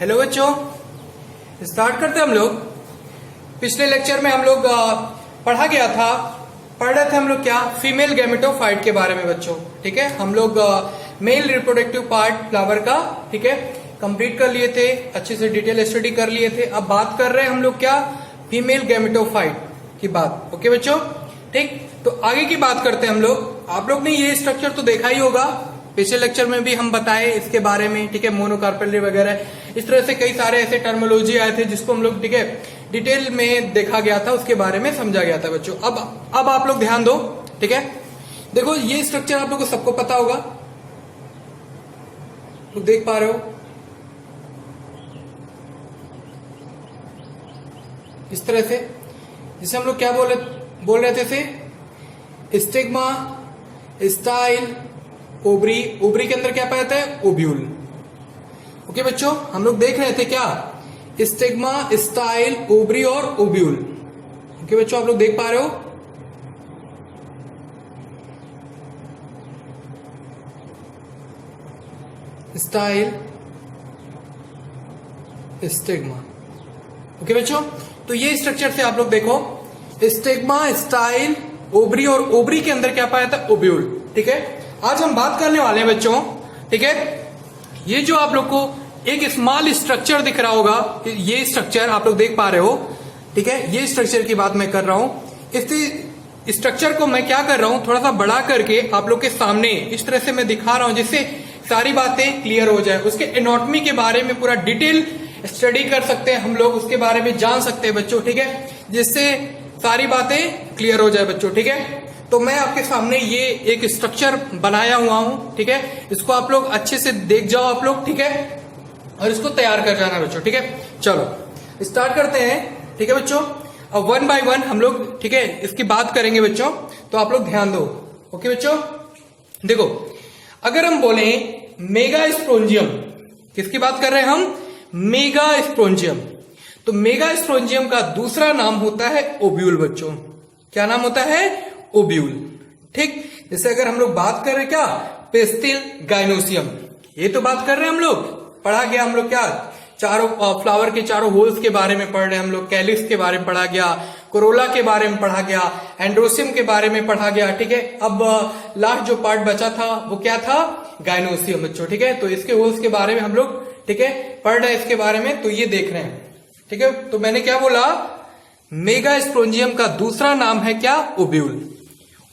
Hello बच्चों, start करते हैं हम लोग। पिछले लेक्चर में हम लोग पढ़ रहे थे हम लोग क्या, फीमेल गैमेटोफाइट के बारे में बच्चों। ठीक है, हम लोग मेल रिप्रोडक्टिव पार्ट फ्लावर का, ठीक है, कंप्लीट कर लिए थे, अच्छे से डिटेल स्टडी कर लिए थे। अब बात कर रहे हैं हम लोग क्या, फीमेल गैमेटोफाइट की बात। ओके बच्चों, ठीक, तो आगे की बात करते हैं हम लोग। आप लोग ने ये स्ट्रक्चर तो देखा ही होगा, पिछले लेक्चर में भी हम बताए इसके बारे में। ठीक है, मोनोकार्पेलरी वगैरह इस तरह से कई सारे ऐसे टर्मोलॉजी आए थे जिसको हम लोग, ठीक है, डिटेल में देखा गया था, उसके बारे में समझा गया था बच्चों। अब आप लोग ध्यान दो। ठीक है, देखो ये स्ट्रक्चर आप लोग को सबको पता होगा, तो देख पा रहे हो इस तरह से, जिसे हम लोग क्या बोल रहे थे, स्टिग्मा, स्टाइल, ओवरी। ओवरी के अंदर क्या पाया है, ओव्यूल। ओके बच्चों, हम लोग देख रहे थे क्या, स्टिग्मा, स्टाइल, ओवरी और ओव्यूल। ओके बच्चों, आप लोग देख पा रहे हो। Style, stigma. ओके बच्चों, तो ये स्ट्रक्चर से आप लोग देखो, स्टिग्मा, स्टाइल, ओवरी और ओवरी के अंदर क्या पाया था, ओव्यूल। ठीक है, आज हम बात करने वाले हैं बच्चों। ठीक है, ये जो आप लोग को एक स्मॉल स्ट्रक्चर दिख रहा होगा, ये स्ट्रक्चर आप लोग देख पा रहे हो। ठीक है, ये स्ट्रक्चर की बात मैं कर रहा हूं। इस स्ट्रक्चर को मैं क्या कर रहा हूं, थोड़ा सा बड़ा करके आप लोग के सामने इस तरह से मैं दिखा रहा हूं, जिससे सारी बातें क्लियर हो जाए। उसके एनाटॉमी के बारे में पूरा डिटेल स्टडी कर सकते हैं हम लोग, उसके बारे में जान सकते हैं बच्चों। ठीक है, जिससे सारी बातें क्लियर हो जाए बच्चों। ठीक है, तो मैं आपके सामने ये एक स्ट्रक्चर बनाया हुआ हूं। ठीक है, इसको आप लोग अच्छे से देख जाओ आप लोग। ठीक है, और इसको तैयार कर जाना बच्चों। ठीक है, चलो स्टार्ट करते हैं। ठीक है बच्चों, अब वन बाय वन हम लोग, ठीक है, इसकी बात करेंगे बच्चों, तो आप लोग ध्यान दो। ओके बच्चों, देखो, अगर हम बोले मेगा स्पोंजियम, किसकी बात कर रहे हैं हम, मेगा स्पोंजियम। तो मेगा स्पोंजियम का दूसरा नाम होता है ओव्यूल बच्चों। क्या नाम होता है, ओव्यूल। ठीक, जैसे अगर हम लोग बात कर रहे हैं क्या, पेस्टिल गाइनोसियम, ये तो बात कर रहे हैं हम लोग, पढ़ा गया हम लोग क्या, चारों फ्लावर के चारों होल्स के बारे में पढ़ रहे हैं हम लोग, कैलिक्स के बारे में पढ़ा गया, कोरोला के बारे में पढ़ा गया, एंड्रोसियम के बारे में पढ़ा गया। ठीक है, अब लास्ट जो पार्ट बचा था वो क्या था, गाइनोसियम बच्चों। ठीक है, तो इसके होल्स के बारे में हम लोग, ठीक है, पढ़ रहे हैं इसके बारे में, तो ये देख रहे हैं। ठीक है, तो मैंने क्या बोला, मेगा स्पोंजियम का दूसरा नाम है क्या, ओव्यूल।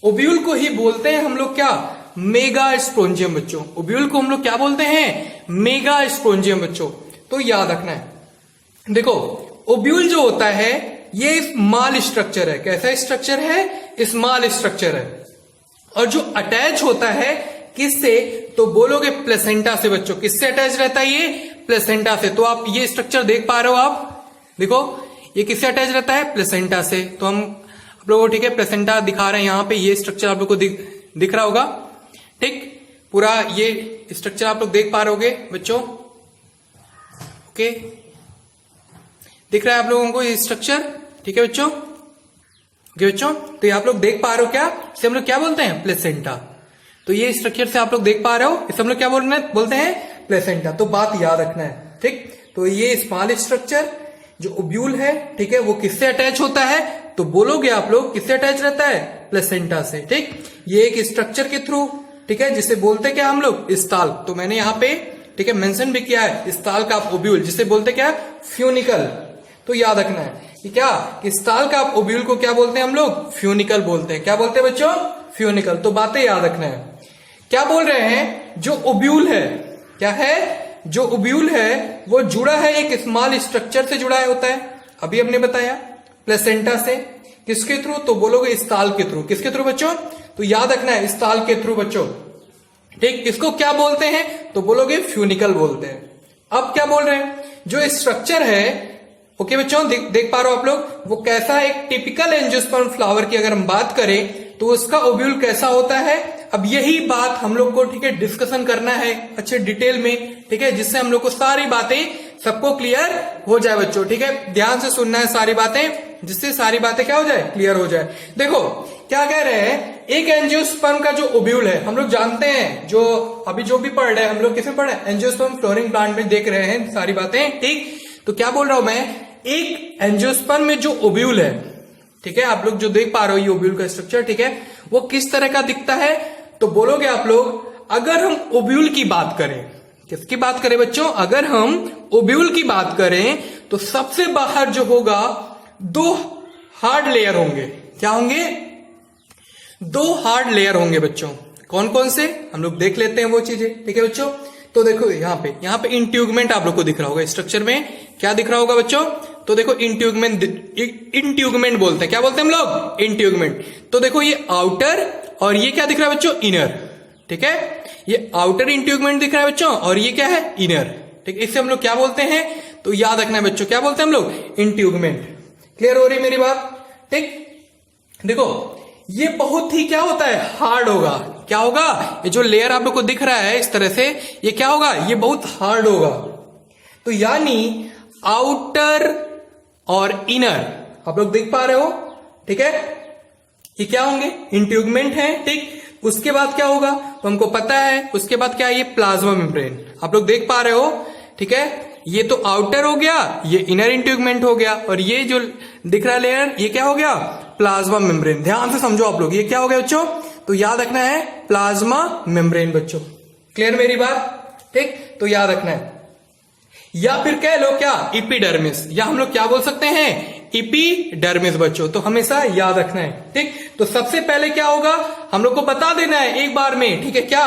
ओव्यूल को ही बोलते हैं हम लोग क्या, मेगा स्पोंजियम बच्चों। ओव्यूल को हम लोग क्या बोलते हैं, मेगा स्पोंजियम बच्चों। तो याद रखना है। देखो, ओव्यूल जो होता है ये स्मॉल स्ट्रक्चर है। कैसा स्ट्रक्चर है, स्मॉल स्ट्रक्चर है। और जो अटैच होता है किससे, तो बोलोगे प्लेसेंटा से बच्चों। किससे अटैच रहता है ये, प्लेसेंटा से। तो आप ये स्ट्रक्चर देख पा रहे हो, आप देखो ये किससे अटैच रहता है, प्लेसेंटा से। तो हम आप लोगों को, ठीक है, प्लेसेंटा दिखा रहे हैं यहाँ पे, ये स्ट्रक्चर आप लोग को दिख रहा होगा। ठीक, पूरा ये स्ट्रक्चर आप लोग देख पा रहे होगे बच्चों। ओके, दिख रहा है आप लोगों को ये स्ट्रक्चर। ठीक है बच्चों, ओके बच्चों, तो ये आप लोग देख पा रहे हो क्या, इसे हम लोग क्या बोलते हैं, प्लेसेंटा। तो ये स्ट्रक्चर से आप लोग देख पा रहे हो, इसे हम लोग क्या बोलते हैं, प्लेसेंटा। तो बात याद रखना है। ठीक, तो ये स्मॉल स्ट्रक्चर जो ओव्यूल है, ठीक है, वो किससे अटैच होता है, तो बोलोगे आप लोग किससे अटैच रहता है, प्लेसेंटा से। ठीक, ये एक स्ट्रक्चर के थ्रू, ठीक है, जिसे बोलते क्या हम लोग, स्टाल। तो मैंने यहाँ पे, ठीक है, मेंशन भी किया है, स्टाल का ओव्यूल, जिसे बोलते क्या, फ्यूनिकल। तो याद रखना है कि क्या, कि स्टाल का ओव्यूल को क्या बोलते हैं हम लोग, फ्यूनिकल बोलते हैं। क्या बोलते हैं बच्चों, फ्यूनिकल। तो बातें याद रखना है। क्या बोल रहे हैं, जो ओव्यूल है, क्या है, जो ओव्यूल है वो जुड़ा है एक स्मॉल स्ट्रक्चर से जुड़ा होता है। अभी हमने बताया प्लेसेंटा से। किसके थ्रू, तो बोलोगे स्टाल के थ्रू। किसके थ्रू बच्चों, तो याद रखना है, स्टाल के थ्रू बच्चों। ठीक, इसको क्या बोलते हैं, तो बोलोगे फ्यूनिकल बोलते हैं। अब क्या बोल रहे हैं, जो स्ट्रक्चर है, ओके बच्चों, देख पा रहे हो आप लोग, वो कैसा, एक टिपिकल एंजियोस्पर्म फ्लावर की अगर हम बात करें तो उसका ओव्यूल कैसा होता है। अब यही बात हम लोग को, ठीक है, डिस्कशन करना है अच्छे डिटेल में। ठीक है, जिससे हम लोग को सारी बातें सबको क्लियर हो जाए बच्चों। ठीक है, ध्यान से सुनना है सारी बातें, जिससे सारी बातें क्या हो जाए, क्लियर हो जाए। देखो, क्या कह रहे हैं, एक एंजियोस्पर्म का जो ओब्यूल है, हम लोग जानते हैं, जो अभी जो भी पढ़ रहे हैं हम लोग किसमें पढ़ रहे हैं, एंजियोस्पर्म फ्लोरिंग प्लांट में देख रहे हैं सारी बातें, ठीक। तो क्या बोल रहा हूं मैं, एक एंजियोस्पर्म में जो ओब्यूल है, ठीक है, आप लोग जो देख पा रहे हो ये ओब्यूल का स्ट्रक्चर, ठीक है, वो किस तरह का दिखता है। तो बोलोगे आप लोग, अगर हम ओब्यूल की बात करें, किसकी बात करें बच्चों, अगर हम ओब्यूल की बात करें तो सबसे बाहर जो होगा 2 हार्ड लेयर होंगे। क्या होंगे, 2 हार्ड लेयर होंगे बच्चों। कौन कौन से, हम लोग देख लेते हैं वो चीजें, ठीक है बच्चों। तो देखो यहाँ पे इंट्यूगमेंट आप लोग को दिख रहा होगा, स्ट्रक्चर में क्या दिख रहा होगा बच्चों, तो देखो इंट्यूगमेंट बोलते हैं, क्या बोलते हैं हम लोग, इंट्यूगमेंट। तो देखो ये आउटर और ये क्या दिख रहा है बच्चों, इनर, ठीक है, ये आउटर इंट्यूगमेंट दिख रहा है बच्चों और ये क्या है, इनर, ठीक। इससे हम लोग क्या बोलते हैं, तो याद रखना है बच्चों, क्या बोलते हैं हम लोग, इंट्यूगमेंट। क्लियर हो रही मेरी बात, ठीक। देखो ये बहुत ही क्या होता है, हार्ड होगा। क्या होगा, ये जो लेयर आप लोग को दिख रहा है इस तरह से, ये क्या होगा, ये बहुत हार्ड होगा। तो यानी आउटर और इनर आप लोग देख पा रहे हो, ठीक है, ये क्या होंगे, इंट्यूगमेंट है, ठीक। उसके बाद क्या होगा, तो हमको पता है, उसके बाद क्या है, ये प्लाज्मा मेम्ब्रेन आप लोग देख पा रहे हो, ठीक है। ये तो आउटर हो गया, ये इनर इंट्यूगमेंट हो गया, और ये जो दिख रहा है लेयर, ये क्या हो गया, प्लाज्मा मेम्ब्रेन। ध्यान से समझो आप लोग, ये क्या हो गया बच्चों, तो याद रखना है प्लाज्मा मेम्ब्रेन बच्चों। क्लियर मेरी बात, ठीक, तो याद रखना है। या फिर कह लो क्या, इपिडर्मिस, या हम लोग क्या बोल सकते हैं, इपिडर्मिस बच्चों। तो हमेशा याद रखना है, ठीक। तो सबसे पहले क्या होगा, हम लोग को बता देना है एक बार में, ठीक है, क्या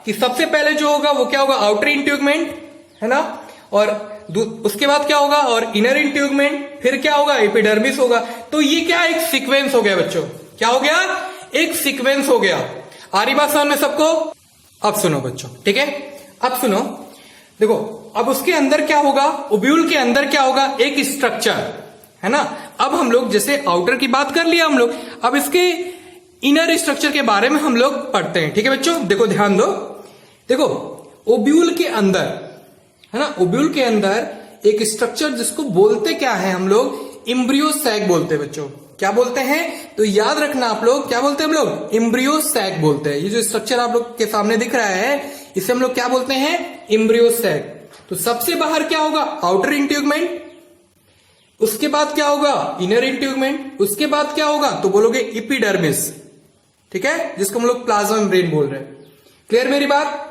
कि सबसे पहले जो होगा वो क्या होगा, आउटर इंट्यूगमेंट, है ना, और उसके बाद क्या होगा, और इनर इंट्यूगमेंट, फिर क्या होगा, एपिडर्मिस होगा। तो ये क्या, एक सीक्वेंस हो गया बच्चों, क्या हो गया, एक सीक्वेंस हो गया। आ रही बात समझ में सबको। अब सुनो बच्चों, ठीक है, अब सुनो, देखो अब उसके अंदर क्या होगा, ओब्यूल के अंदर क्या होगा, एक स्ट्रक्चर, है ना। अब हम लोग जैसे आउटर की बात कर लिया हम लोग, अब इसके इनर स्ट्रक्चर के बारे में हम लोग पढ़ते हैं, ठीक है बच्चों। देखो ध्यान दो, देखो ओब्यूल के अंदर, है ना, ओब्यूल के अंदर एक स्ट्रक्चर जिसको बोलते क्या है हम लोग, इम्ब्रियो सैक बोलते हैं बच्चों। क्या बोलते हैं, तो याद रखना आप लोग, क्या बोलते हैं हम लोग, इम्ब्रियो सैक बोलते हैं। ये जो स्ट्रक्चर आप लोग के सामने दिख रहा है, इसे हम लोग क्या बोलते हैं, इम्ब्रियो सैक। तो सबसे बाहर क्या होगा, आउटर इंट्यूगमेंट, उसके बाद क्या होगा, इनर इंट्यूगमेंट, उसके बाद क्या होगा, तो बोलोगे इपिडर्मिस, ठीक है, जिसको हम लोग प्लाज्मा मेम्ब्रेन बोल रहे हैं। क्लियर मेरी बात।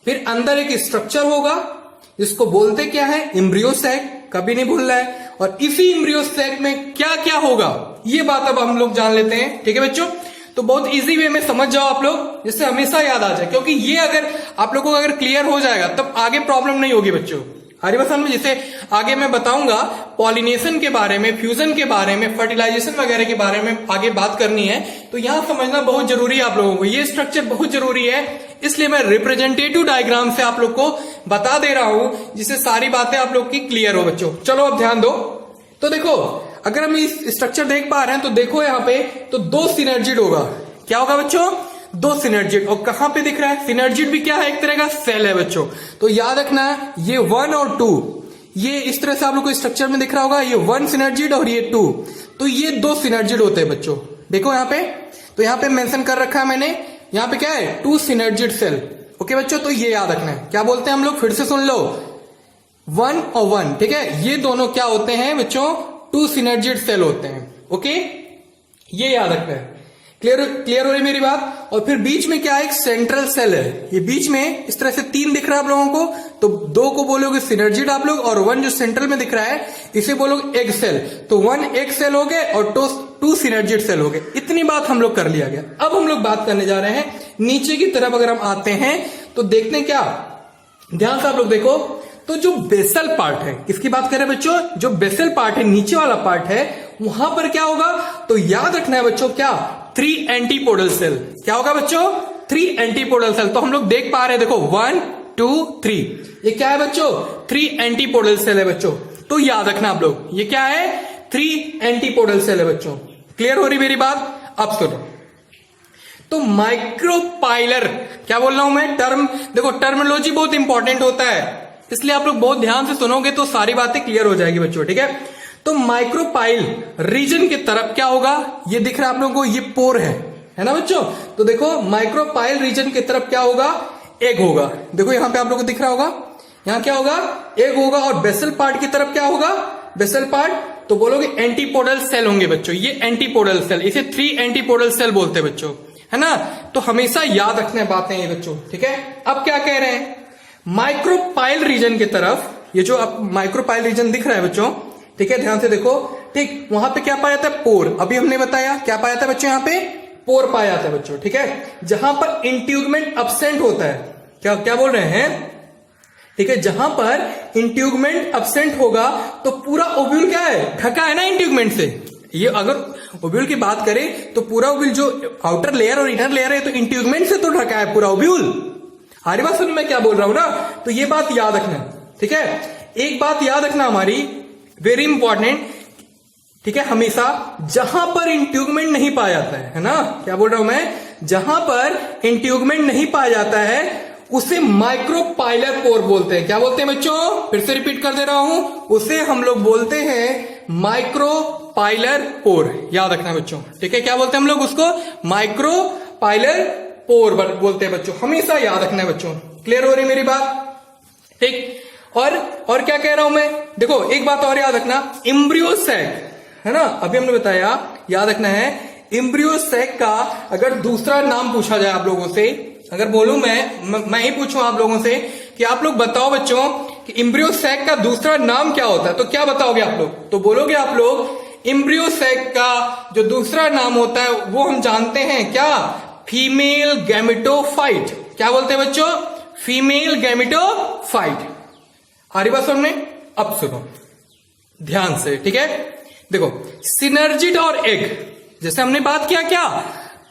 फिर अंदर एक स्ट्रक्चर होगा जिसको बोलते क्या है, इम्ब्रियो सैक, कभी नहीं भूलना है। और इसी इम्ब्रियो सैक में क्या क्या होगा, ये बात अब हम लोग जान लेते हैं, ठीक है बच्चों। तो बहुत इजी वे में समझ जाओ आप लोग, जिससे हमेशा याद आ जाए, क्योंकि ये अगर आप लोगों को अगर क्लियर हो जाएगा तब आगे प्रॉब्लम नहीं होगी बच्चों। हरिवसन में जैसे आगे मैं बताऊंगा पॉलिनेशन के बारे में, फ्यूजन के बारे में, फर्टिलाइजेशन वगैरह के बारे में आगे बात करनी है, तो यहां समझना बहुत जरूरी है आप लोगों को। ये स्ट्रक्चर बहुत जरूरी है, इसलिए मैं रिप्रेजेंटेटिव डायग्राम से आप लोग को बता दे रहा हूं, जिससे सारी बातें आप लोग की क्लियर हो बच्चों। चलो अब ध्यान दो। तो देखो अगर हम इस स्ट्रक्चर देख पा रहे हैं तो देखो यहाँ पे तो 2 सिनर्जिड होगा। क्या होगा बच्चों, 2 सिनर्जिड। और कहां पे दिख रहा है, सिनर्जिड भी क्या है, एक तरह का सेल है बच्चों। तो याद रखना है ये 1 और 2, ये इस तरह से आप लोग को स्ट्रक्चर में दिख रहा होगा, ये 1 सिनर्जिड और ये 2, तो ये 2 सिनर्जिड होते हैं बच्चों। देखो यहाँ पे, तो यहाँ पे मेंशन कर रखा है मैंने, यहाँ पे क्या है, 2 सिनर्जिड सेल। ओके बच्चों, तो ये याद रखना है। क्या बोलते हैं हम लोग, फिर से सुन लो, 1 और 1, ठीक है, ये दोनों क्या होते हैं बच्चों, 2 सिनर्जिड सेल होते हैं। ओके, ये याद रखना है। क्लियर हो रही मेरी बात। और फिर बीच में क्या है, एक सेंट्रल सेल है। ये बीच में इस तरह से 3 दिख रहा है आप लोगों को, तो 2 को बोलोगे सिनर्जिड आप लोग, और 1 जो सेंट्रल में दिख रहा है इसे बोलोगे एग सेल। तो 1 एग सेल हो गए और 2 सिनर्जिड सेल हो गए। इतनी बात हम लोग कर लिया गया। अब हम लोग बात करने जा रहे हैं नीचे की तरफ। अगर हम आते हैं तो देखते हैं क्या, ध्यान से आप लोग देखो, तो जो बेसल पार्ट है, किसकी बात कर रहे हैं बच्चों, जो बेसल पार्ट है, नीचे वाला पार्ट है, वहां पर क्या होगा, तो याद रखना है बच्चों, क्या, 3 एंटीपोडल सेल। क्या होगा बच्चों, 3 एंटीपोडल सेल। तो हम लोग देख पा रहे हैं, देखो 1 2 3, ये क्या है बच्चों, 3 एंटीपोडल सेल है बच्चों। तो याद रखना आप लोग, ये क्या है, 3 एंटीपोडल सेल है बच्चों। क्लियर हो रही मेरी बात। अब सुनो, तो माइक्रोपाइलर, क्या बोल रहा हूं मैं, टर्म देखो, टर्मिनोलॉजी बहुत इंपॉर्टेंट होता है, इसलिए आप लोग बहुत ध्यान से सुनोगे तो सारी बातें क्लियर हो जाएगी बच्चों, ठीक है। तो माइक्रोपाइल रीजन की तरफ क्या होगा, ये दिख रहा है आप लोगों को, ये पोर है ना बच्चों। तो देखो माइक्रोपाइल रीजन की तरफ क्या होगा, एग होगा। देखो यहां पे आप लोगों को दिख रहा होगा, यहां क्या होगा, एग होगा। और बेसल पार्ट की तरफ क्या होगा, बेसल पार्ट, तो बोलोगे एंटीपोडल सेल होंगे बच्चों, ये एंटीपोडल सेल, इसे 3 एंटीपोडल सेल बोलते हैं बच्चों, है ना। तो हमेशा याद रखने बातें ये बच्चों, ठीक है। अब क्या कह रहे हैं, माइक्रोपाइल रीजन की तरफ, ये जो अब माइक्रोपाइल रीजन दिख रहा है बच्चों, ठीक है, ध्यान से देखो, ठीक, वहां पे क्या पाया जाता है, पोर। अभी हमने बताया क्या पाया था बच्चों, यहां पे पोर पाया जाता है बच्चों, ठीक है। जहां पर इंट्यूगमेंट अब्सेंट होता है, क्या क्या बोल रहे हैं, ठीक है, जहां पर इंट्यूगमेंट अब्सेंट होगा तो पूरा ओव्यूल क्या है, ढका है ना इंट्यूगमेंट से। ये अगर ओव्यूल की बात करें तो पूरा ओव्यूल जो आउटर लेयर और इनर लेयर है तो इंट्यूगमेंट से तो ढका है पूरा ओव्यूल। हमारी बात सुन, मैं क्या बोल रहा हूं ना, तो ये बात याद रखना, ठीक है। एक बात याद रखना हमारी, वेरी इंपॉर्टेंट, ठीक है, हमेशा जहां पर इंट्यूगमेंट नहीं पाया जाता है ना, क्या बोल रहा हूं मैं, जहां पर इंट्यूगमेंट नहीं पाया जाता है उसे माइक्रोपाइलर पोर बोलते हैं। क्या बोलते हैं बच्चों, फिर से रिपीट कर दे रहा हूं, उसे हम लोग बोलते हैं माइक्रोपाइलर पोर। याद रखना बच्चों, ठीक है, क्या बोलते हैं हम लोग उसको, माइक्रोपाइलर पोर बोलते हैं बच्चों, हमेशा याद रखना है बच्चों। क्लियर हो रही मेरी बात, ठीक। और क्या कह रहा हूं मैं, देखो एक बात और याद रखना, एम्ब्रियो सैक, है ना, अभी हमने बताया, याद रखना है, एम्ब्रियो सैक का अगर दूसरा नाम पूछा जाए आप लोगों से, अगर बोलूं मैं ही पूछूं आप लोगों से कि आप लोग बताओ बच्चों कि एम्ब्रियो सैक का दूसरा नाम क्या होता है, तो क्या बताओगे आप लोग, तो बोलोगे आप लोग एम्ब्रियो सैक का जो दूसरा नाम होता है वो हम जानते हैं क्या, फीमेल गैमेटोफाइट। क्या बोलते हैं बच्चों, फीमेल गैमेटोफाइट। हमारी बात सुन में, अब सुनो ध्यान से, ठीक है। देखो सिनर्जिड और एग, जैसे हमने बात किया क्या,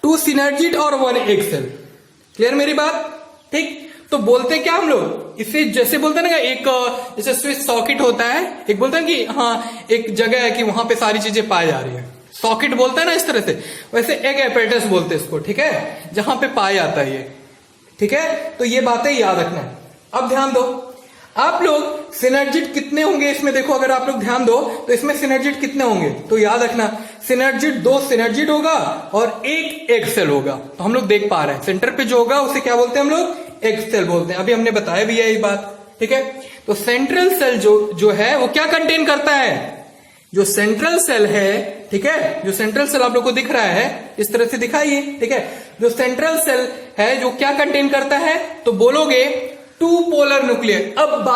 2 सिनर्जिड और 1 एग सेल। क्लियर मेरी बात, ठीक। तो बोलते क्या हम लोग इसे, जैसे बोलते हैं ना, एक जैसे स्विच सॉकेट होता है, एक बोलते हैं कि हाँ एक जगह है कि वहां पे सारी चीजें पाई जा रही है, सॉकेट बोलते हैं ना इस तरह से, वैसे एग एपेरेटस बोलते हैं इसको, ठीक है, जहां पे पाया जाता है ये, ठीक है। तो ये बातें याद रखना है। अब ध्यान दो आप लोग, सिनर्जिड कितने होंगे इसमें, देखो अगर आप लोग ध्यान दो तो इसमें सिनर्जिड कितने होंगे, तो याद रखना सिनर्जिड 2 सिनर्जिड होगा और 1 एग सेल होगा। तो हम लोग देख पा रहे हैं सेंटर पे जो होगा उसे क्या बोलते हैं हम लोग, एग सेल बोलते हैं। अभी हमने बताया भी है ये बात, ठीक है। तो सेंट्रल सेल जो है वो क्या कंटेन करता है, जो सेंट्रल सेल है, ठीक है, जो सेंट्रल सेल आप लोग को दिख रहा है इस तरह से दिखाइए, ठीक है, जो सेंट्रल सेल है जो क्या कंटेन करता है, तो बोलोगे 2 पोलर न्यूक्लियर। अब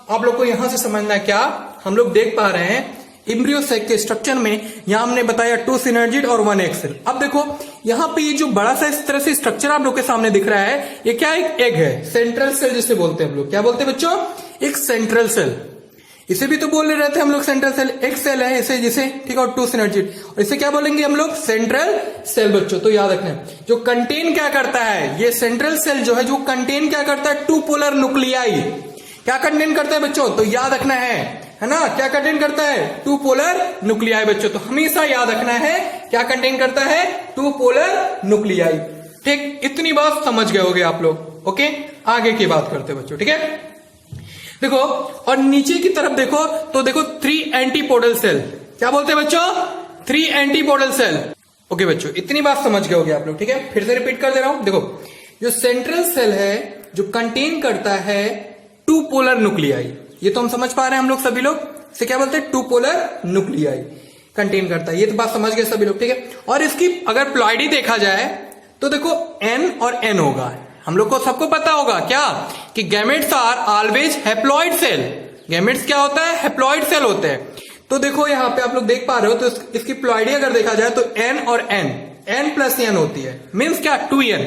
आप लोग को यहां से समझना है क्या, हम लोग देख पा रहे हैं एम्ब्रियो सैक के स्ट्रक्चर में, यहां हमने बताया 2 सिनर्जिड और 1 एग सेल। अब देखो यहां पे ये जो बड़ा सा इस तरह से स्ट्रक्चर आप लोग के सामने दिख रहा है, ये क्या, एक एग है, सेंट्रल सेल जिसे बोलते हैं हम लोग, क्या बोलते हैं बच्चों, एक सेंट्रल सेल। इसे भी तो बोल रहे थे हम लोग सेंट्रल सेल, एक सेल है इसे जिसे, ठीक है, और 2 सिनर्जिड, और इसे क्या बोलेंगे हम लोग, सेंट्रल सेल बच्चों। तो याद रखना जो कंटेन क्या करता है, ये सेंट्रल सेल जो है जो कंटेन क्या करता है, 2 पोलर न्यूक्लियाई। क्या कंटेन करता है बच्चों, तो याद रखना है ना, क्या कंटेन करता है, 2 पोलर न्यूक्लियाई बच्चों। तो हमेशा याद रखना है क्या कंटेन करता है, 2 पोलर न्यूक्लियाई, ठीक। इतनी बात समझ गए होगे आप लोग, ओके। आगे की बात करते हैं बच्चों, ठीक है। देखो और नीचे की तरफ देखो तो देखो 3 एंटीपोडल सेल, क्या बोलते हैं बच्चों, 3 एंटीपोडल सेल, ओके बच्चों। इतनी बात समझ गए होगे आप लोग, ठीक है। फिर से रिपीट कर दे रहा हूं, देखो जो सेंट्रल सेल है जो कंटेन करता है 2 पोलर न्यूक्लियाई, ये तो हम समझ पा रहे हैं हम लोग सभी लोग, इसे क्या बोलते हैं, 2 पोलर न्यूक्लियाई कंटेन करता है, ये तो बात समझ गए सभी लोग, ठीक है। और इसकी अगर प्लॉइडी देखा जाए तो देखो N और N होगा, हम लोग को सबको पता होगा क्या कि gametes are always haploid cell, gametes क्या होता है, हैप्लॉइड सेल होते हैं। तो देखो यहाँ पे आप लोग देख पा रहे हो, तो इसकी प्लॉइडी अगर देखा जाए तो N और N प्लस N होती है, मीन्स क्या 2N,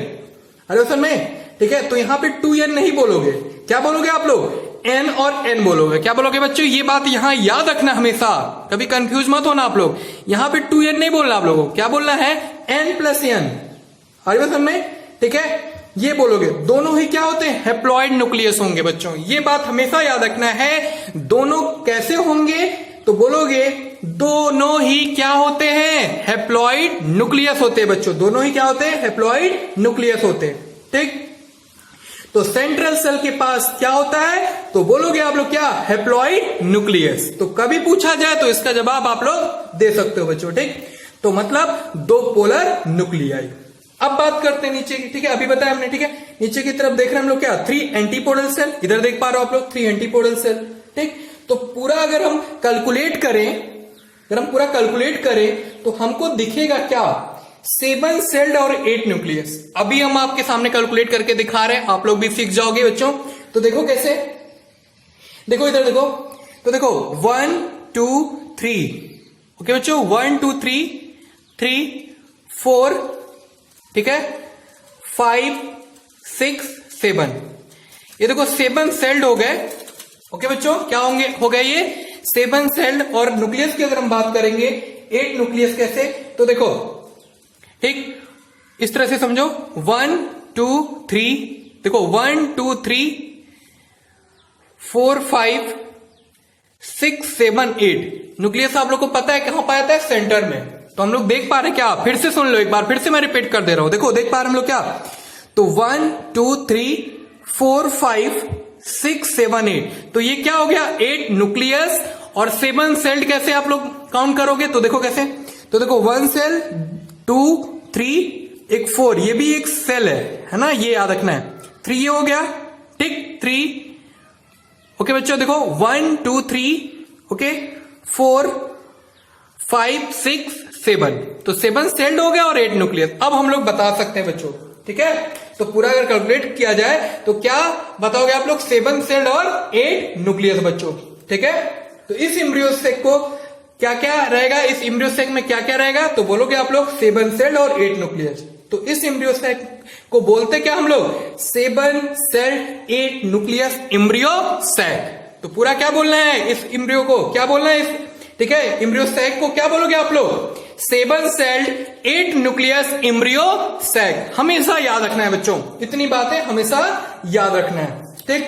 अरे सर में, ठीक है। तो यहाँ पे 2N नहीं बोलोगे, क्या बोलोगे आप लोग, N और N बोलोगे। क्या बोलोगे बच्चों, ये बात यहाँ याद रखना हमेशा, कभी कंफ्यूज मत होना आप लोग, यहाँ पे 2N नहीं बोलना आप लोगों को, क्या बोलना है, N प्लस N, अरे सर में, ठीक है, ये बोलोगे। दोनों ही क्या होते हैं, हैप्लॉइड न्यूक्लियस होंगे बच्चों, ये बात हमेशा याद रखना है। दोनों कैसे होंगे, तो बोलोगे दोनों ही क्या होते हैं, हैप्लॉइड न्यूक्लियस होते हैं बच्चों, दोनों ही क्या होते हैं, हैप्लॉइड न्यूक्लियस होते हैं, ठीक। तो सेंट्रल सेल के पास क्या होता है, तो बोलोगे आप लोग क्या, हैप्लॉइड न्यूक्लियस। तो कभी पूछा जाए तो इसका जवाब आप लोग दे सकते हो बच्चों, ठीक। तो मतलब 2 पोलर न्यूक्लियाई। अब बात करते हैं नीचे की, ठीक है, अभी बताया हमने, ठीक है। नीचे की तरफ देख रहे हैं हम लोग क्या, 3 एंटीपोडल सेल, इधर देख पा रहे हो आप लोग 3 एंटीपोडल सेल, ठीक। तो पूरा अगर हम कैलकुलेट करें तो हमको दिखेगा क्या, 7 सेल्ड और 8 न्यूक्लियस। अभी हम आपके सामने कैलकुलेट करके दिखा रहे हैं, आप लोग भी सीख जाओगे बच्चों। तो देखो कैसे, देखो इधर देखो, तो देखो 1 2 3, ओके बच्चों, 1 2 3 4, ठीक है, 5 6 7, ये देखो 7 सेल्ड हो गए, ओके बच्चों। क्या हो गए ये 7 सेल्ड, और न्यूक्लियस की अगर हम बात करेंगे 8 न्यूक्लियस कैसे, तो देखो, ठीक, इस तरह से समझो, 1 2 3, देखो 1 2 3 4 5 6 7 8 न्यूक्लियस आप लोग को पता है कहां पाया था, सेंटर में। तो हम लोग देख पा रहे हैं क्या, फिर से सुन लो एक बार, फिर से मैं रिपीट कर दे रहा हूं, देखो देख पा रहे हम लोग क्या, तो 1 2 3 4 5 6 7 8, तो ये क्या हो गया, 8 न्यूक्लियस और 7 सेल्ड। कैसे आप लोग काउंट करोगे, तो देखो कैसे, तो देखो 1 सेल 2 3 एक 4, ये भी एक सेल है ना, ये याद रखना है। 3 ये हो गया, ठीक, 3, ओके बच्चों। देखो 1 2 3, ओके, 4 5 6 7, तो 7 सेल्ड हो गया और 8 न्यूक्लियस। अब हम लोग बता सकते हैं बच्चों, ठीक है। तो पूरा अगर कैलकुलेट किया जाए तो क्या बताओगे आप लोग, 7 सेल्ड और 8 न्यूक्लियस बच्चों, ठीक है। तो इस एम्ब्रियो सेक को क्या क्या रहेगा, इस एम्ब्रियो सेक में क्या क्या रहेगा, तो बोलोगे आप लोग 7 सेल्ड और 8 न्यूक्लियस। तो इस एम्ब्रियो सेक को बोलते क्या हम लोग, 7 सेल्ड 8 न्यूक्लियस एम्ब्रियो सेक। तो पूरा क्या बोलना है, इस एम्ब्रियो को क्या बोलना है, ठीक है, एम्ब्रियो सेक को क्या बोलोगे आप लोग, 7 सेल्ड 8 न्यूक्लियस एम्ब्रियो सेक। हमेशा याद रखना है बच्चों, इतनी बातें हमेशा याद रखना है, ठीक।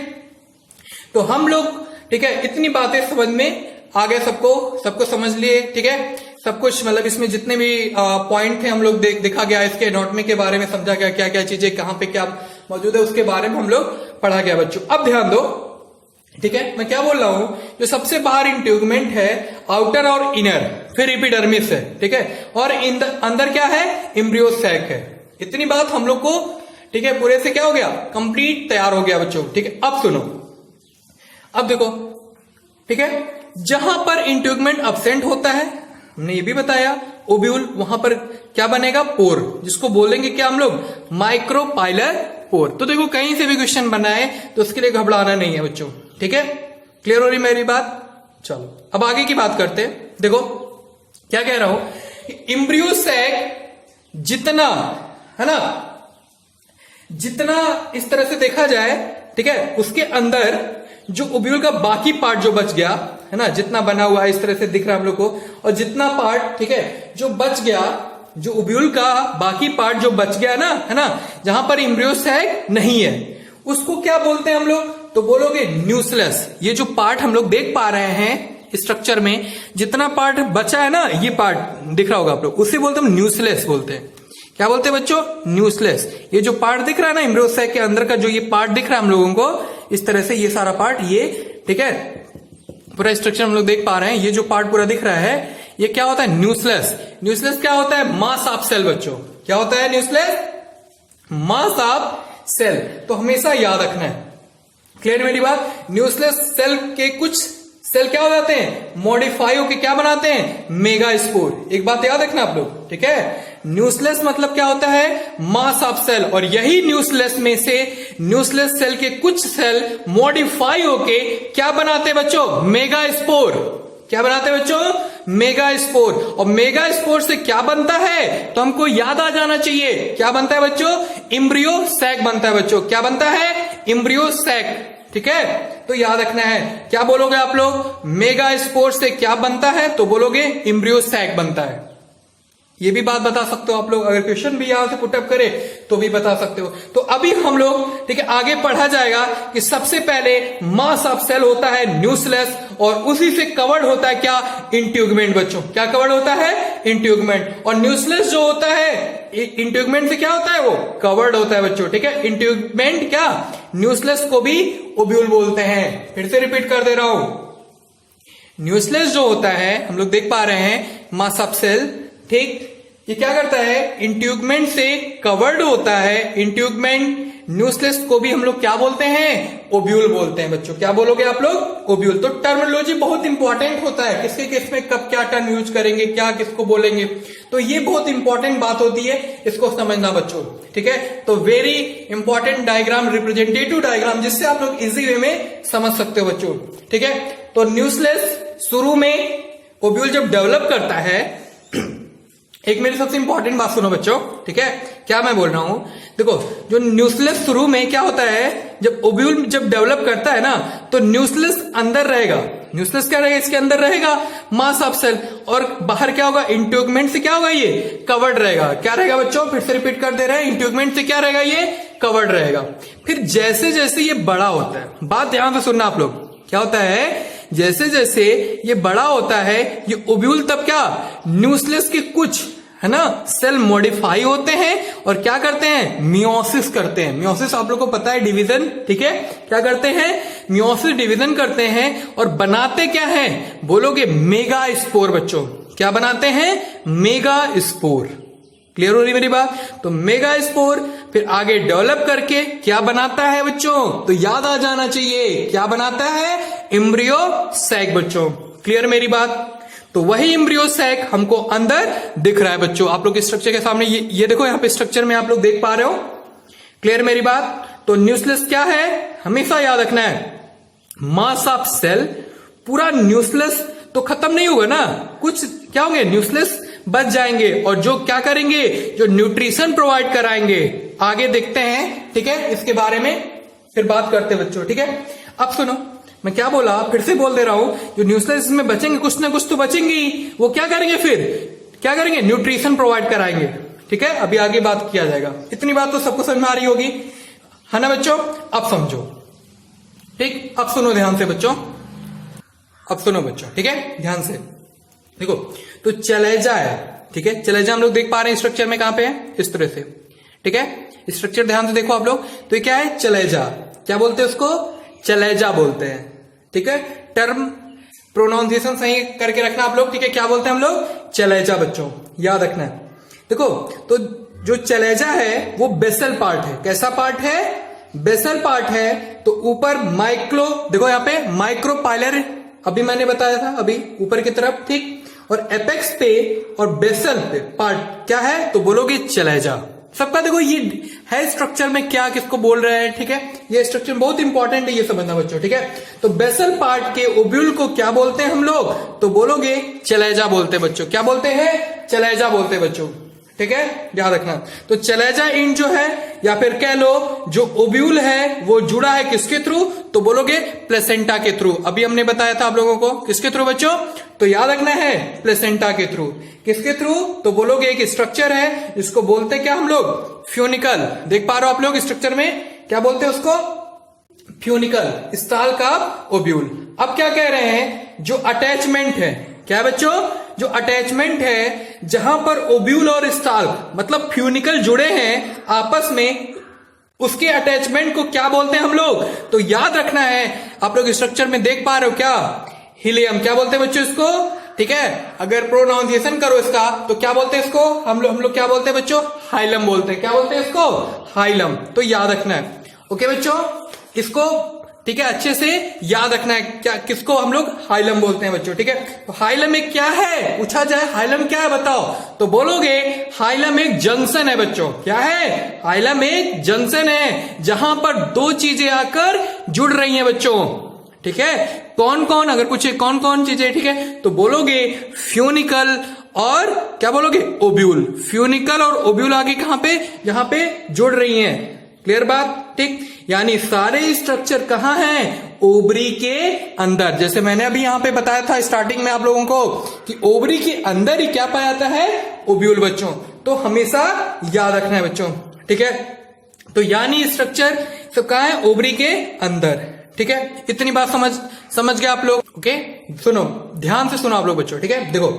तो हम लोग, ठीक है, इतनी बातें समझ में आ गए, सबको समझ लिए, ठीक है। सब कुछ मतलब इसमें जितने भी पॉइंट थे हम लोग दिखा गया, इसके एनाटॉमी के बारे में समझा गया, क्या क्या चीजें कहां पे क्या मौजूद है उसके बारे में हम लोग पढ़ा गया बच्चों। अब ध्यान दो, ठीक है, मैं क्या बोल रहा हूं, जो सबसे बाहर इंट्यूगमेंट है, आउटर और इनर, फिर एपिडर्मिस है, ठीक है, और अंदर क्या है, एम्ब्रियो सैक है। इतनी बात हम लोग को, ठीक है, पूरे से क्या हो गया, कंप्लीट तैयार हो गया बच्चों, ठीक है। अब सुनो, अब देखो, ठीक है, जहां पर इंट्यूगमेंट अब्सेंट होता है, हमने ये भी बताया, ओब्यूल, वहां पर क्या बनेगा, पोर, जिसको बोलेंगे क्या हम लोग, माइक्रोपाइलर पोर। तो देखो कहीं से भी क्वेश्चन बनाए तो उसके लिए घबराना नहीं है बच्चों, ठीक है। क्लियर हो रही मेरी बात, चलो अब आगे की बात करते हैं। देखो क्या कह रहा हूं, एम्ब्रियो सैक जितना है ना, जितना इस तरह से देखा जाए, ठीक है, उसके अंदर जो ओब्यूल का बाकी पार्ट जो बच गया है ना, जितना बना हुआ है इस तरह से दिख रहा है हम लोग को, और जितना पार्ट, ठीक है, जो बच गया, जो ओब्यूल का बाकी पार्ट जो बच गया ना, है ना, जहां पर एम्ब्रियो सैक नहीं है, उसको क्या बोलते हैं हम लोग, तो बोलोगे न्यूक्लियस। ये जो पार्ट हम लोग देख पा रहे हैं स्ट्रक्चर में, जितना पार्ट बचा है ना, ये पार्ट दिख रहा होगा आप लोग, उसे बोलते हैं न्यूक्लियस बोलते हैं। क्या बोलते हैं बच्चों, न्यूक्लियस। ये जो पार्ट दिख रहा है ना एम्ब्रियो सैक के अंदर का, जो ये पार्ट दिख रहा है हम लोगों को इस तरह से, ये सारा पार्ट, ये, ठीक है, पूरा स्ट्रक्चर हम लोग देख पा रहे हैं, ये जो पार्ट पूरा दिख रहा है, ये क्या होता है, न्यूक्लियस। न्यूक्लियस क्या होता है, मास ऑफ सेल बच्चों। क्या होता है न्यूक्लियस, मास ऑफ सेल। तो हमेशा याद रखना है, क्लियर मेरी बात। न्यूक्लियस सेल के कुछ सेल क्या हो जाते हैं, मॉडिफाई होकर क्या बनाते हैं, मेगा स्पोर। एक बात याद रखना आप लोग, ठीक है। न्यूक्लियस मतलब क्या होता है, मास ऑफ सेल, और यही न्यूक्लियस में से न्यूक्लियस सेल के कुछ सेल मॉडिफाई होके क्या बनाते बच्चों, मेगा स्पोर। क्या बनाते हैं बच्चों, मेगा स्पोर। और मेगा स्पोर से क्या बनता है, तो हमको याद आ जाना चाहिए, क्या बनता है बच्चों, एम्ब्रियो सैक बनता है बच्चों। क्या बनता है, एम्ब्रियो सैक, ठीक है। तो याद रखना है, क्या बोलोगे आप लोग, मेगा स्पोर से क्या बनता है, तो बोलोगे एम्ब्रियो सैक बनता है। ये भी बात बता सकते हो आप लोग, अगर क्वेश्चन भी यहां से पुटअप करे तो भी बता सकते हो। तो अभी हम लोग, ठीक है, आगे पढ़ा जाएगा कि सबसे पहले मास ऑफ सेल होता है न्यूक्लियस, और उसी से कवर्ड होता है क्या, इंट्यूगमेंट बच्चों। क्या कवर्ड होता है, इंट्यूगमेंट। और न्यूक्लियस जो होता है इंट्यूगमेंट से क्या होता है, वो कवर्ड होता है बच्चों, ठीक है। इंट्यूगमेंट क्या, न्यूक्लियस को भी ओब्यूल बोलते हैं। फिर से रिपीट कर दे रहा हूं, न्यूक्लियस जो होता है हम लोग देख पा रहे हैं मास ऑफ सेल, ठीक, ये क्या करता है, इंट्यूगमेंट से कवर्ड होता है। इंट्यूगमेंट न्यूक्लियस को भी हम लोग क्या बोलते हैं, ओब्यूल बोलते हैं बच्चों। क्या बोलोगे आप लोग, ओब्यूल। तो टर्मिनोलॉजी बहुत इंपॉर्टेंट होता है, किसके केस में कब क्या टर्म यूज करेंगे, क्या किसको बोलेंगे, तो ये बहुत इंपॉर्टेंट बात होती है, इसको समझना बच्चों, ठीक है। तो very important diagram, representative diagram, जिससे आप लोग इजी वे में समझ सकते हो बच्चों, ठीक है। तो न्यूक्लियस शुरू में ओब्यूल जब डेवलप करता है, एक मेरी सबसे इंपॉर्टेंट बात सुनो बच्चों, ठीक है, क्या मैं बोल रहा हूं, देखो जो न्यूक्लियस शुरू में क्या होता है, जब ओब्यूल जब डेवलप करता है ना, तो न्यूक्लियस अंदर रहेगा। न्यूक्लियस क्या रहेगा, इसके अंदर रहेगा मास ऑफ सेल, और बाहर क्या होगा, इंट्यूगमेंट से क्या होगा, ये कवर्ड रहेगा। क्या रहेगा बच्चों, फिर से रिपीट कर दे रहे हैं, इंट्यूगमेंट से क्या रहेगा, ये कवर्ड रहेगा। फिर जैसे जैसे ये बड़ा होता है, बात ध्यान से सुनना आप लोग, क्या होता है, जैसे जैसे ये बड़ा होता है ये ओब्यूल, तब क्या, न्यूक्लियस के कुछ है ना सेल मॉडिफाई होते हैं और क्या करते हैं, मियोसिस करते हैं। मियोसिस आप लोग को पता है, डिवीजन, ठीक है। क्या करते हैं, मियोसिस डिवीजन करते हैं और बनाते क्या है, बोलोगे मेगा स्पोर बच्चों। क्या बनाते हैं, मेगा स्पोर। क्लियर हो रही मेरी बात, तो मेगा स्पोर फिर आगे डेवलप करके क्या बनाता है बच्चों, तो याद आ जाना चाहिए, क्या बनाता है, एम्ब्रियो सैक बच्चों। क्लियर मेरी बात, तो वही एम्ब्रियो सैक हमको अंदर दिख रहा है बच्चों, आप लोग स्ट्रक्चर के सामने ये देखो, यहां पे स्ट्रक्चर में आप लोग देख पा रहे हो। क्लियर मेरी बात, तो न्यूक्लियस क्या है, हमेशा याद रखना है, मास ऑफ सेल। पूरा न्यूक्लियस तो खत्म नहीं होगा ना, कुछ क्या होंगे, न्यूक्लियस बच जाएंगे, और जो क्या करेंगे, जो न्यूट्रिशन प्रोवाइड कराएंगे, आगे देखते हैं, ठीक है, इसके बारे में फिर बात करते हैं बच्चों, ठीक है। अब सुनो, मैं क्या बोला, फिर से बोल दे रहा हूं, जो न्यूक्लियस में बचेंगे, कुछ ना कुछ तो बचेंगे, वो क्या करेंगे, फिर क्या करेंगे, न्यूट्रिशन प्रोवाइड कराएंगे, ठीक है। अभी आगे बात किया जाएगा, इतनी बात तो सबको समझ में आ रही होगी, है ना बच्चों। अब समझो, ठीक, अब सुनो ध्यान से बच्चों, अब सुनो बच्चों, ठीक है, ध्यान से देखो। तो चलेजा है, ठीक है, चलेजा हम लोग देख पा रहे हैं स्ट्रक्चर में, कहां पे है, इस तरह से, ठीक है। स्ट्रक्चर ध्यान से देखो आप लोग, तो ये क्या है, चलेजा। क्या बोलते हैं उसको, चलेजा बोलते हैं, ठीक है। टर्म प्रोनाउंसिएशन सही करके रखना आप लोग, ठीक है। क्या बोलते हैं हम लोग, चलेजा बच्चों, याद रखना है। देखो, तो जो चलेजा है वो बेसल पार्ट है। कैसा पार्ट है, बेसल पार्ट है। तो ऊपर माइक्रो, देखो यहाँ पे माइक्रोपाइलर, अभी मैंने बताया था, अभी ऊपर की तरफ, ठीक, और एपेक्स पे और बेसल पे पार्ट क्या है, तो बोलोगे चलेजा। सबका देखो ये है स्ट्रक्चर में क्या किसको बोल रहे हैं, ठीक है। ये स्ट्रक्चर बहुत इंपॉर्टेंट है, ये समझना बच्चों, ठीक है। तो बेसल पार्ट के ओब्यूल को क्या बोलते हैं हम लोग, तो बोलोगे चलेजा बोलते हैं बच्चों। क्या बोलते हैं, चलेजा बोलते हैं बच्चों, ठीक है, याद रखना। तो चलेजा इन जो है, या फिर कह लो जो ओब्यूल है वो जुड़ा है किसके थ्रू, तो बोलोगे प्लेसेंटा के थ्रू। अभी हमने बताया था आप लोगों को, किसके थ्रू बच्चों, तो याद रखना है प्लेसेंटा के थ्रू। किसके थ्रू, तो बोलोगे एक स्ट्रक्चर है, इसको बोलते क्या हम लोग, फ्यूनिकल। देख पा रहे हो आप लोग स्ट्रक्चर में, क्या बोलते हैं उसको, फ्यूनिकल, स्टाल का ओब्यूल। अब क्या कह रहे हैं, जो अटैचमेंट है, क्या है बच्चों, जो अटैचमेंट है, जहां पर ओब्यूल और स्टाल्क मतलब फ्यूनिकल जुड़े हैं आपस में, उसके अटैचमेंट को क्या बोलते हैं हम लोग, तो याद रखना है। आप लोग स्ट्रक्चर में देख पा रहे हो क्या, हिलियम। क्या बोलते हैं बच्चों इसको, ठीक है। अगर प्रोनाउंसिएशन करो इसका, तो क्या बोलते हैं इसको, हम लोग क्या बोलते हैं बच्चों, हाइलम बोलते हैं। क्या बोलते हैं इसको, हाइलम। तो याद रखना है, ओके बच्चों, इसको ठीक है, अच्छे से याद रखना है, क्या किसको हम लोग हाइलम बोलते हैं बच्चों, ठीक है। तो हाइलम एक क्या है, पूछा जाए हाइलम क्या है बताओ, तो बोलोगे हाइलम एक जंक्शन है बच्चों। क्या है, हाइलम एक जंक्शन है, जहां पर दो चीजें आकर जुड़ रही हैं बच्चों, ठीक है। कौन कौन, अगर पूछे कौन कौन चीजें, ठीक है, तो बोलोगे फ्यूनिकल और क्या बोलोगे, ओब्यूल। फ्यूनिकल और ओब्यूल आगे कहां पे, जहां पे जुड़ रही हैं। क्लियर बात, ठीक। यानी सारे स्ट्रक्चर कहां हैं, ओवरी के अंदर। जैसे मैंने अभी यहां पे बताया था स्टार्टिंग में आप लोगों को कि ओवरी के अंदर ही क्या पाया जाता है, ओब्यूल बच्चों। तो हमेशा याद रखना है बच्चों, ठीक है। तो यानी स्ट्रक्चर सब कहां है, ओवरी के अंदर, ठीक है। इतनी बात समझ गए आप लोग। ओके सुनो, ध्यान से सुनो आप लोग बच्चों, ठीक है। देखो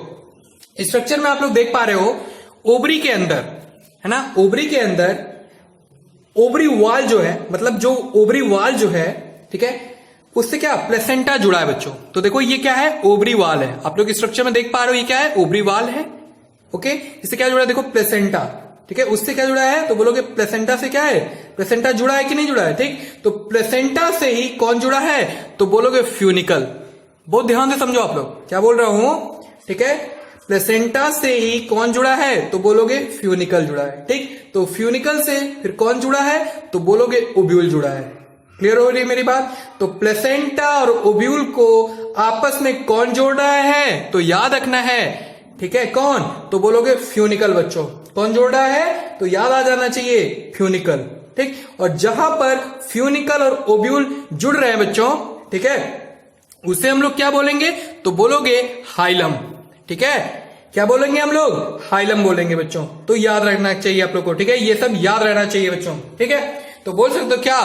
स्ट्रक्चर में आप लोग देख पा रहे हो ओवरी के अंदर, है ना, ओवरी के अंदर ओवरी वाल जो है, मतलब जो ओवरी वाल जो है, ठीक है, उससे क्या प्लेसेंटा जुड़ा है बच्चों। तो देखो ये क्या है, ओवरी वाल है। आप लोग स्ट्रक्चर में देख पा रहे हो ये क्या है, ओवरी वाल है। ओके, इससे क्या जुड़ा है, देखो प्लेसेंटा, ठीक है। उससे क्या जुड़ा है, तो बोलोगे प्लेसेंटा से क्या है, प्लेसेंटा जुड़ा है कि नहीं जुड़ा है, ठीक। तो प्लेसेंटा से ही कौन जुड़ा है, तो बोलोगे फ्यूनिकल। बहुत ध्यान से समझो आप लोग क्या बोल रहा हूं, ठीक है। प्लेसेंटा से ही कौन जुड़ा है, तो बोलोगे फ्यूनिकल जुड़ा है, ठीक। तो फ्यूनिकल से फिर कौन जुड़ा है, तो बोलोगे ओब्यूल जुड़ा है। क्लियर हो रही है मेरी बात। तो प्लेसेंटा और ओब्यूल को आपस में कौन जोड़ रहा है, तो याद रखना है, ठीक है, कौन, तो बोलोगे फ्यूनिकल बच्चों। कौन जोड़ रहा है, तो याद आ जाना चाहिए फ्यूनिकल, ठीक। और जहां पर फ्यूनिकल और ओब्यूल जुड़ रहे हैं बच्चों, ठीक है, उसे हम लोग क्या बोलेंगे, तो बोलोगे हाइलम, ठीक है। क्या बोलेंगे हम लोग, हाइलम बोलेंगे बच्चों। तो याद रखना चाहिए आप लोग को, ठीक है, ये सब याद रहना चाहिए बच्चों, ठीक है। तो बोल सकते हो क्या,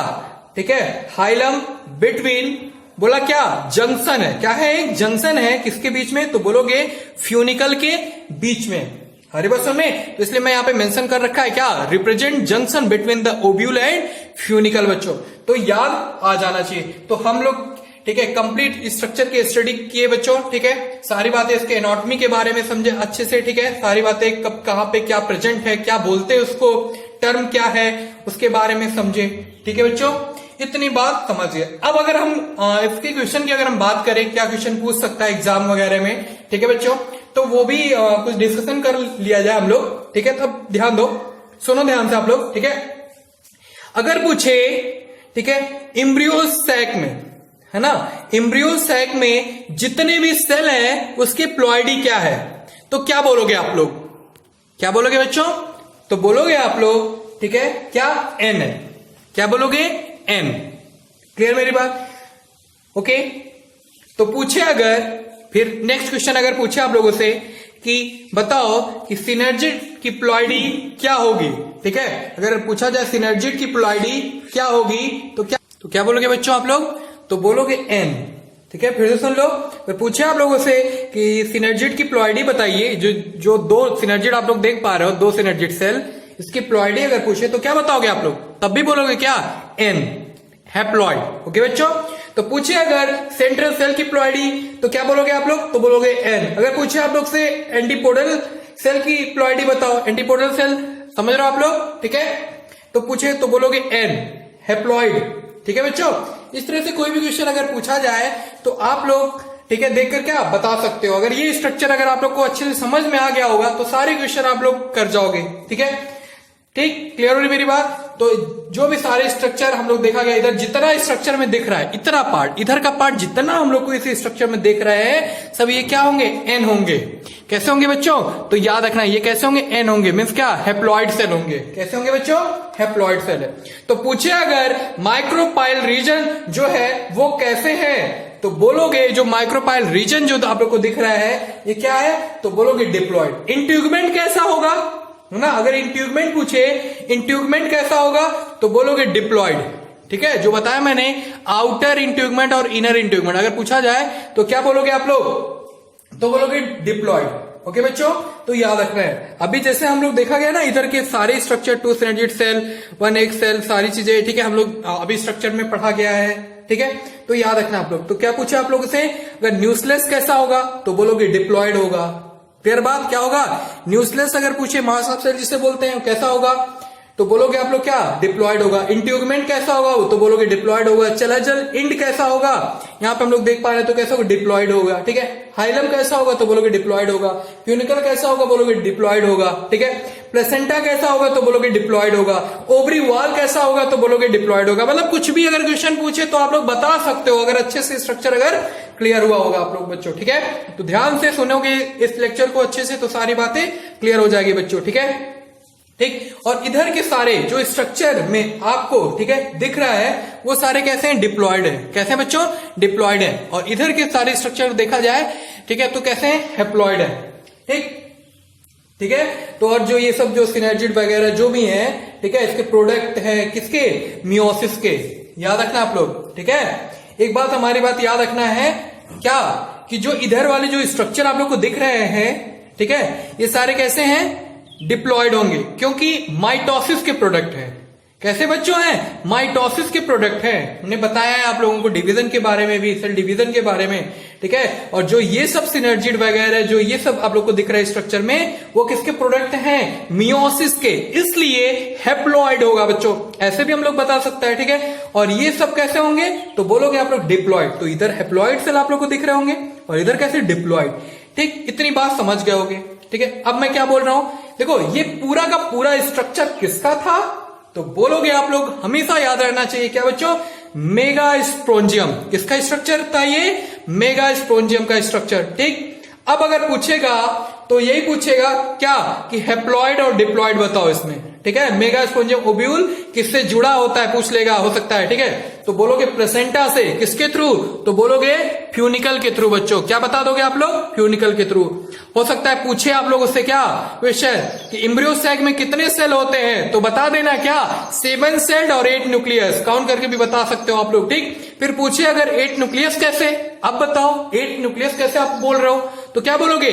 ठीक है, हाइलम बिटवीन, बोला क्या, जंक्शन है, क्या है, एक जंक्शन है किसके बीच में, तो बोलोगे फ्यूनिकल के बीच में। हरे बसों में, तो इसलिए मैं यहां पे मेंशन कर रखा है क्या, represent junction between the ovule and funicle बच्चों। तो याद आ जाना चाहिए। तो हम लोग, ठीक है, कंप्लीट स्ट्रक्चर की स्टडी किए बच्चों, ठीक है, सारी बातें इसके एनाटॉमी के बारे में समझे अच्छे से, ठीक है, सारी बातें कब कहां पे क्या प्रेजेंट है, क्या बोलते हैं उसको, टर्म क्या है, उसके बारे में समझे, ठीक है बच्चों। इतनी बात समझिए। अब अगर हम इसके क्वेश्चन की अगर हम बात करें, क्या क्वेश्चन पूछ सकता है एग्जाम वगैरह में, ठीक है बच्चों, तो वो भी कुछ डिस्कशन कर लिया जाए हम लोग, ठीक है। तब ध्यान दो, सुनो ध्यान से आप लोग, ठीक है। अगर पूछे, ठीक है, एम्ब्रियो सैक में, है ना, एम्ब्रियो सैक में जितने भी सेल हैं उसके प्लॉइडी क्या है, तो क्या बोलोगे आप लोग, क्या बोलोगे बच्चों, तो बोलोगे आप लोग, ठीक है, क्या एन है, क्या बोलोगे, एन। क्लियर मेरी बात, ओके। तो पूछे अगर, फिर नेक्स्ट क्वेश्चन अगर पूछे आप लोगों से कि बताओ कि सिनर्जिड की प्लॉइडी क्या होगी, ठीक है, अगर पूछा जाए सिनर्जिड की प्लॉइडी क्या होगी, तो क्या बोलोगे बच्चों आप लोग, तो बोलोगे एन, ठीक है। फिर से सुन लो, फिर पूछे आप लोगों से कि सिनर्जिड की प्लॉइडी बताइए, जो दो सिनर्जिड आप लोग देख पा रहे हो, दो सिनर्जिड सेल, इसकी प्लॉइडी अगर पूछे तो क्या बताओगे आप लोग, तब भी बोलोगे क्या, एन, हैप्लॉइड। ओके बच्चों। तो पूछे अगर सेंट्रल सेल की प्लॉइडी, तो क्या बोलोगे आप लोग, तो बोलोगे एन। अगर पूछे आप लोग से एंटीपोडल सेल की प्लॉइडी बताओ, एंटीपोडल सेल समझ रहे हो आप लोग, ठीक है, तो पूछे तो बोलोगे एन, हैप्लॉइड, ठीक है बच्चों। इस तरह से कोई भी क्वेश्चन अगर पूछा जाए तो आप लोग, ठीक है, देखकर क्या बता सकते हो। अगर ये स्ट्रक्चर अगर आप लोग को अच्छे से समझ में आ गया होगा तो सारे क्वेश्चन आप लोग कर जाओगे, ठीक है, ठीक। क्लियर हो रही मेरी बात। तो जो भी सारे स्ट्रक्चर हम लोग देखा गया, इधर जितना स्ट्रक्चर में दिख रहा है, इतना पार्ट, इधर का पार्ट जितना हम लोग को इस स्ट्रक्चर में देख रहे हैं, सब ये क्या होंगे, एन होंगे। कैसे होंगे बच्चों, तो याद रखना ये कैसे होंगे, एन होंगे, मीन्स क्या, हैप्लॉइड सेल होंगे। कैसे होंगे बच्चों, हैप्लॉइड सेल है। तो पूछे अगर माइक्रोपाइल रीजन जो है वो कैसे है, तो बोलोगे जो माइक्रोपाइल रीजन जो आप लोग को दिख रहा है ये क्या है, तो बोलोगे डिप्लॉइड। इंट्यूगमेंट कैसा होगा, है ना, अगर इंट्यूगमेंट पूछे, इंट्यूगमेंट कैसा होगा, तो बोलोगे डिप्लॉइड, ठीक है। जो बताया मैंने, आउटर इंट्यूगमेंट और इनर इंट्यूगमेंट अगर पूछा जाए तो क्या बोलोगे आप लोग, तो बोलोगे डिप्लॉइड। ओके बच्चों, तो याद रखना है। अभी जैसे हम लोग देखा गया ना, इधर के सारे structure, two synergid cell, one egg cell, सारी चीजें, ठीक है, हम लोग अभी स्ट्रक्चर में पढ़ा गया है, ठीक है। तो याद रखना आप लोग। तो क्या पूछे आप लोगों से, अगर न्यूक्लियस कैसा होगा, तो बोलोगे डिप्लॉइड होगा। क्लियर बात, क्या होगा, न्यूक्लियस अगर पूछे, मास ऑफ सेल जिसे बोलते हैं, कैसा होगा, तो बोलोगे आप लोग क्या, डिप्लॉइड होगा। इंट्यूगमेंट कैसा होगा, तो बोलोगे डिप्लॉइड होगा। चलाजल इंड कैसा होगा, यहाँ पे हम लोग देख पा रहे हैं, तो कैसा होगा, डिप्लॉइड होगा, ठीक है। हाइलम कैसा होगा, तो बोलोगे डिप्लॉइड होगा। फ्यूनिकल कैसा होगा, बोलोगे डिप्लॉइड होगा, ठीक है। प्लेसेंटा कैसा होगा, तो बोलोगे डिप्लॉइड होगा। ओवरी वाल कैसा होगा, तो बोलोगे डिप्लॉइड होगा। मतलब कुछ भी अगर क्वेश्चन पूछे तो आप लोग बता सकते हो, अगर अच्छे से स्ट्रक्चर अगर क्लियर हुआ होगा आप लोग बच्चों, ठीक है। तो ध्यान से सुनोगे इस लेक्चर को अच्छे से, तो सारी बातें क्लियर हो जाएगी बच्चों, ठीक है, ठीक। और इधर के सारे जो स्ट्रक्चर में आपको, ठीक है, दिख रहा है, वो सारे कैसे हैं, डिप्लॉइड है। कैसे हैं बच्चों, डिप्लॉइड है। और इधर के सारे स्ट्रक्चर देखा जाए, ठीक है, तो कैसे हैं, हैप्लॉइड है, ठीक, ठीक है। तो और जो ये सब जो सिनर्जिड वगैरह जो भी है, ठीक है, इसके प्रोडक्ट है किसके, मियोसिस के। याद रखना आप लोग, ठीक है। एक बात हमारी बात याद रखना है, क्या कि जो इधर वाले जो स्ट्रक्चर आप लोग को दिख रहे हैं, ठीक है, ये सारे कैसे हैं, डिप्लॉयड होंगे, क्योंकि माइटोसिस के प्रोडक्ट है। कैसे बच्चों हैं, माइटोसिस के प्रोडक्ट है। हमने बताया है आप लोगों को डिवीजन के बारे में भी, सेल डिवीजन के बारे में, ठीक है। और जो ये सब सिनर्जिड वगैरह जो ये सब आप लोग को दिख रहा है स्ट्रक्चर में, वो किसके प्रोडक्ट हैं, मियोसिस के, इसलिए हैप्लॉइड होगा बच्चों, ऐसे भी हम लोग बता सकते हैं, ठीक है। और ये सब कैसे होंगे, तो बोलोगे आप लोग डिप्लॉयड, तो इधर हैप्लॉइड सेल आप लोग को दिख रहे होंगे और इधर कैसे डिप्लॉयड, ठीक। इतनी बात समझ गए होगे, ठीक है। अब मैं क्या बोल रहा हूं, देखो ये पूरा का पूरा स्ट्रक्चर किसका था, तो बोलोगे आप लोग, हमेशा याद रहना चाहिए क्या बच्चों, मेगास्पोरेंजियम। किसका स्ट्रक्चर था ये, मेगास्पोरेंजियम का स्ट्रक्चर, ठीक। अब अगर पूछेगा तो यही पूछेगा क्या कि हैप्लॉइड और डिप्लॉइड बताओ इसमें, ठीक है। मेगास्पोरेंजियम ओव्यूल किससे जुड़ा होता है पूछ लेगा, हो सकता है, ठीक है। तो बोलोगे प्लेसेंटा से, किसके थ्रू, तो बोलोगे फ्यूनिकल के थ्रू बच्चों। क्या बता दोगे आप लोग, फ्यूनिकल के थ्रू। हो सकता है पूछे आप लोगों से क्या क्वेश्चन कि एम्ब्रियो सैक में कितने सेल होते हैं, तो बता देना क्या 7 सेल्ड और 8 न्यूक्लियस, काउंट करके भी बता सकते हो आप लोग, ठीक। फिर पूछे अगर 8 न्यूक्लियस कैसे, अब बताओ 8 न्यूक्लियस कैसे आप बोल रहे हो, तो क्या बोलोगे,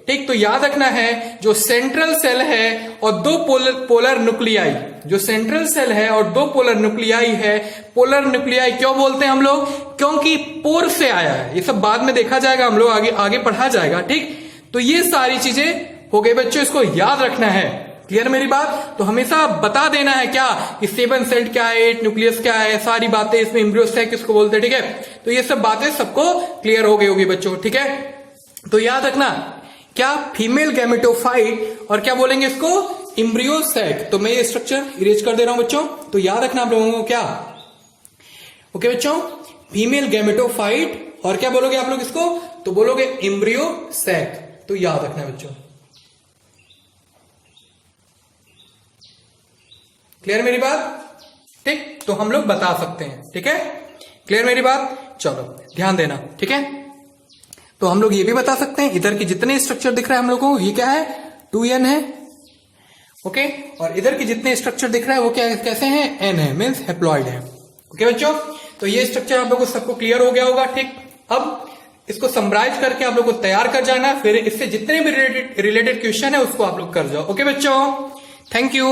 ठीक। तो याद रखना है जो सेंट्रल सेल है और 2 पोलर न्यूक्लियाई, जो सेंट्रल सेल है और 2 पोलर न्यूक्लियाई है। पोलर न्यूक्लियाई क्यों बोलते हैं हम लोग, क्योंकि पोर से आया है, ये सब बाद में देखा जाएगा, हम लोग आगे आगे पढ़ा जाएगा, ठीक। तो ये सारी चीजें हो गई बच्चों, इसको याद रखना है, क्लियर मेरी बात। तो हमेशा बता देना है क्या कि 7 सेल क्या है, 8 न्यूक्लियस क्या है, सारी बातें इसमें, एम्ब्रियो सैक किसको बोलते हैं, ठीक है। तो ये सब बातें सबको क्लियर हो गई होगी बच्चों, ठीक है। तो याद रखना क्या, फीमेल गैमेटोफाइट, और क्या बोलेंगे इसको, एम्ब्रियो सैक। तो मैं ये स्ट्रक्चर इरेज कर दे रहा हूं बच्चों, तो याद रखना आप लोगों को क्या, ओके बच्चों, फीमेल गैमेटोफाइट, और क्या बोलोगे आप लोग इसको, तो बोलोगे एम्ब्रियो सैक। तो याद रखना बच्चों, क्लियर मेरी बात, ठीक। तो हम लोग बता सकते हैं, ठीक है, क्लियर मेरी बात। चलो ध्यान देना, ठीक है। तो हम लोग ये भी बता सकते हैं इधर के जितने स्ट्रक्चर दिख रहे हैं हम लोगों को, ये क्या है 2n है, ओके। और इधर के जितने स्ट्रक्चर दिख रहा है वो क्या कैसे हैं, n है, मीन्स हैप्लॉइड है, ओके बच्चों। तो ये स्ट्रक्चर आप लोगों को सबको क्लियर हो गया होगा, ठीक। अब इसको समराइज करके आप लोग को तैयार कर जाना, फिर इससे जितने भी रिलेटेड क्वेश्चन है उसको आप लोग कर जाओ, ओके बच्चों। Thank you.